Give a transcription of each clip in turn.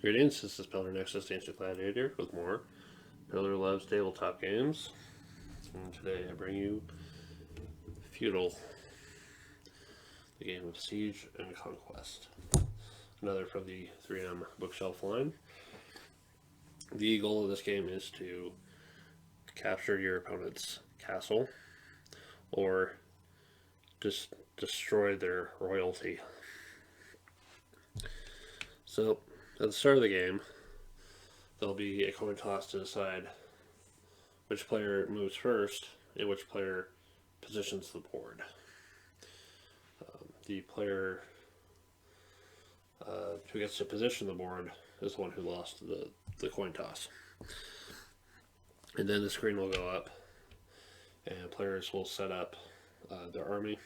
Greetings, this is Pillar Nexus Ancient Gladiator with more Pillar Loves tabletop games. And today I bring you Feudal, the game of siege and conquest. Another from the 3M bookshelf line. The goal of this game is to capture your opponent's castle or just destroy their royalty. So, at the start of the game, there'll be a coin toss to decide which player moves first and which player positions the board. The player who gets to position the board is the one who lost the coin toss. And then the screen will go up, and players will set up their army.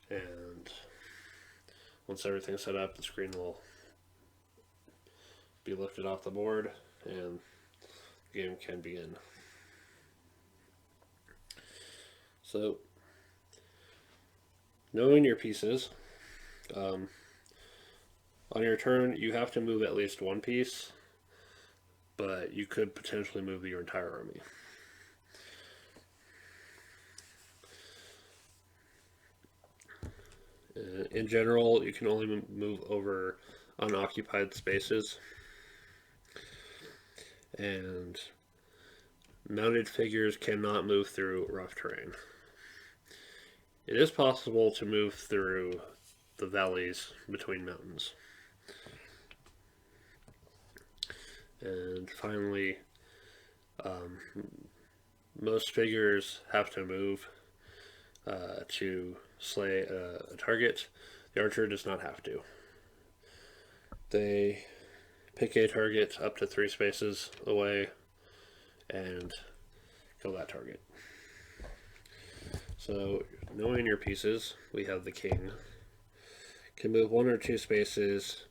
And once everything's set up, the screen will be lifted off the board, and the game can begin. So, knowing your pieces, on your turn you have to move at least one piece, but you could potentially move your entire army. In general, you can only move over unoccupied spaces, and mounted figures cannot move through rough terrain. It is possible to move through the valleys between mountains. And finally, most figures have to move to slay a target. The archer does not have to. They pick a target up to 3 spaces away and kill that target. So, knowing your pieces, we have the king. Can move 1 or 2 spaces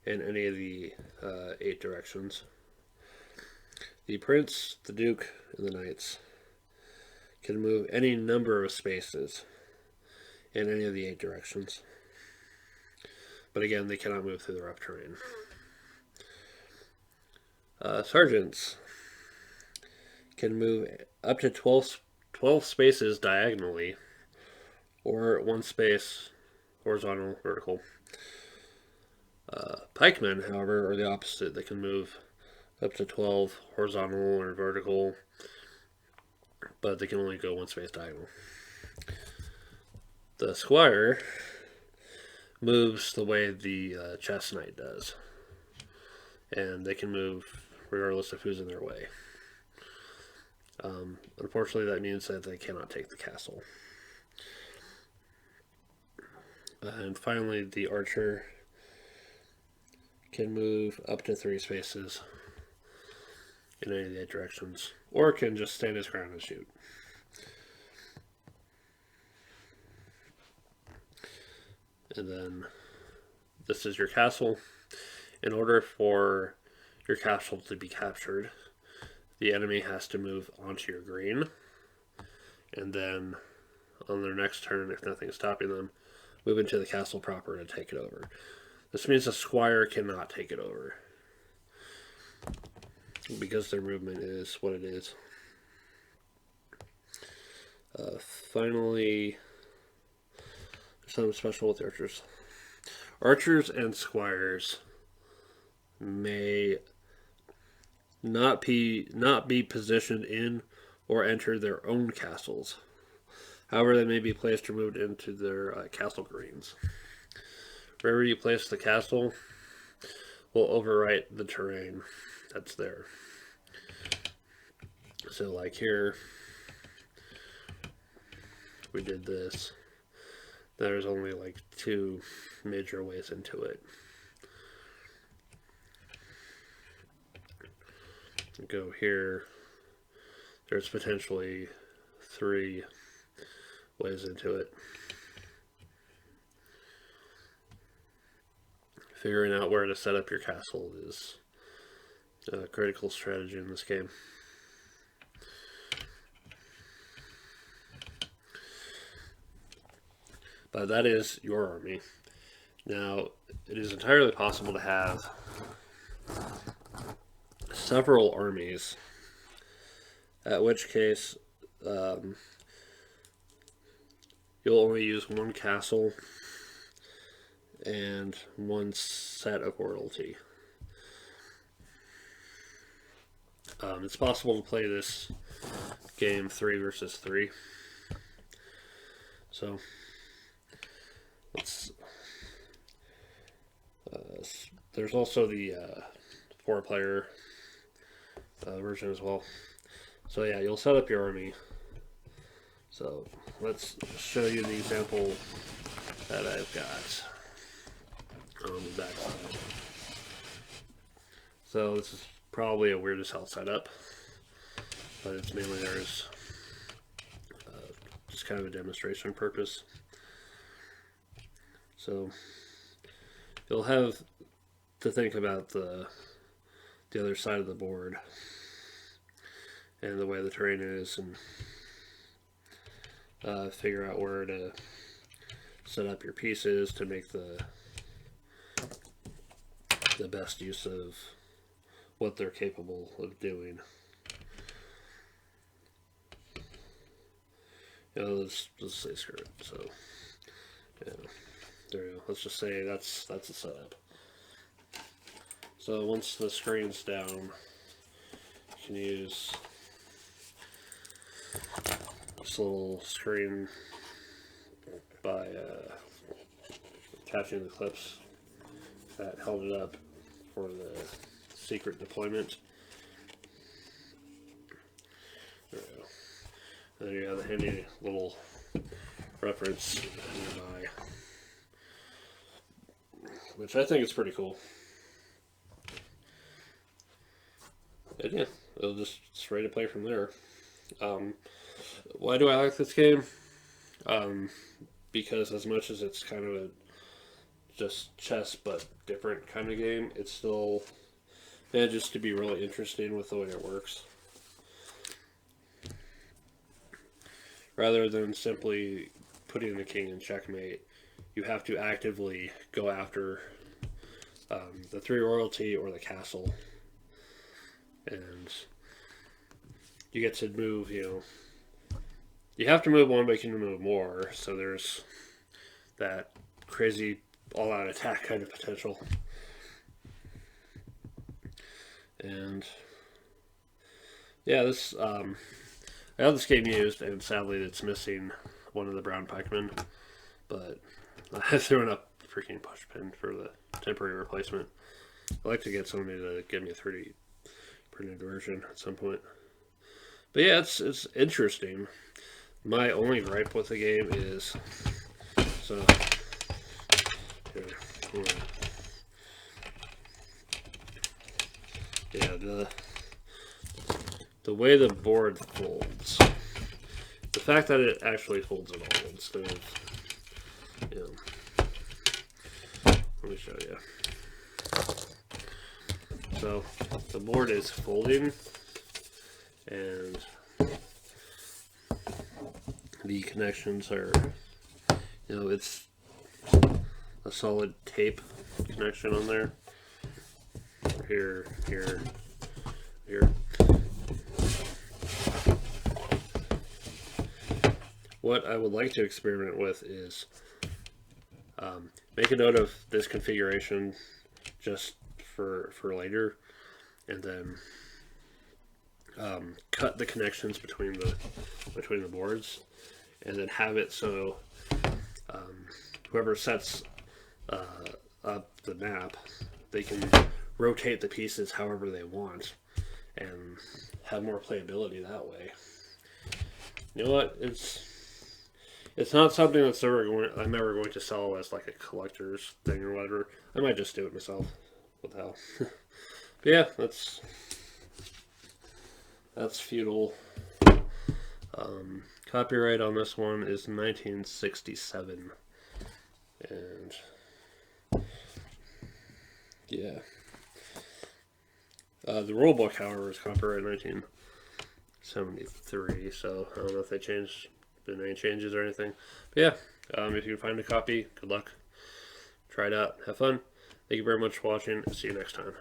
in any of the 8 directions. The prince, the duke, and the knights can move any number of spaces in any of the 8 directions. But again, they cannot move through the rough terrain. Sergeants can move up to 12 spaces diagonally, or 1 space horizontal, vertical. Pikemen, however, are the opposite. They can move up to 12 horizontal or vertical, but they can only go 1 space diagonal. The squire moves the way the chess knight does, and they can move regardless of who's in their way. Unfortunately, that means that they cannot take the castle. And finally, the archer can move up to 3 spaces in any of the 8 directions, or can just stand his ground and shoot. And then this is your castle. In order for your castle to be captured, the enemy has to move onto your green, and then on their next turn, if nothing's stopping them, move into the castle proper and take it over. This means the squire cannot take it over, because their movement is what it is. Finally, something special with the archers. Archers and squires may not be positioned in or enter their own castles. However, they may be placed or moved into their castle greens. Wherever you place the castle will overwrite the terrain that's there. So like here, we did this. There's only like 2 major ways into it. Go here, there's potentially 3 ways into it. Figuring out where to set up your castle is a critical strategy in this game. But that is your army. Now, it is entirely possible to have several armies, at which case you'll only use one castle and one set of royalty. It's possible to play this game 3 versus 3. So let's. There's also the 4-player version as well. So yeah, you'll set up your army. So let's show you the example that I've got on the back side. So this is probably a weird as hell setup, but it's mainly there as just kind of a demonstration purpose. So you'll have to think about the other side of the board and the way the terrain is, and figure out where to set up your pieces to make the best use of what they're capable of doing. Let's say screw it. So yeah, there you go. Let's just say that's a setup. So once the screen's down, you can use this little screen by attaching the clips that held it up for the secret deployment. There we go. And then you have the handy little reference nearby, which I think is pretty cool. And yeah, it'll just straight to play from there. Why do I like this game? Because as much as it's kind of a just chess but different kind of game, it's still manages to be really interesting with the way it works. Rather than simply putting the king in checkmate, you have to actively go after the 3 royalty or the castle. And you get to move, you have to move one, but you can move more. So there's that crazy all-out attack kind of potential. And yeah, this I have this game used, and sadly it's missing one of the brown pikemen, but I threw in a freaking push pin for the temporary replacement. I'd like to get somebody to give me a 3D printed version at some point. But yeah, it's interesting. My only gripe with the game is the way the board folds. The fact that it actually folds at all instead of, let me show you. So the board is folding, and the connections are, it's a solid tape connection on there. Here. What I would like to experiment with is make a note of this configuration just for later, and then cut the connections between the boards, and then have it so whoever sets up the map, they can rotate the pieces however they want and have more playability that way. You know what? It's not something that's I'm ever going to sell as like a collector's thing or whatever. I might just do it myself. What the hell? But yeah, that's Feudal. Copyright on this one is 1967, and yeah. The rulebook, however, is copyright 1973, so I don't know if they been any changes or anything. But yeah, if you can find a copy, good luck. Try it out. Have fun. Thank you very much for watching, and see you next time.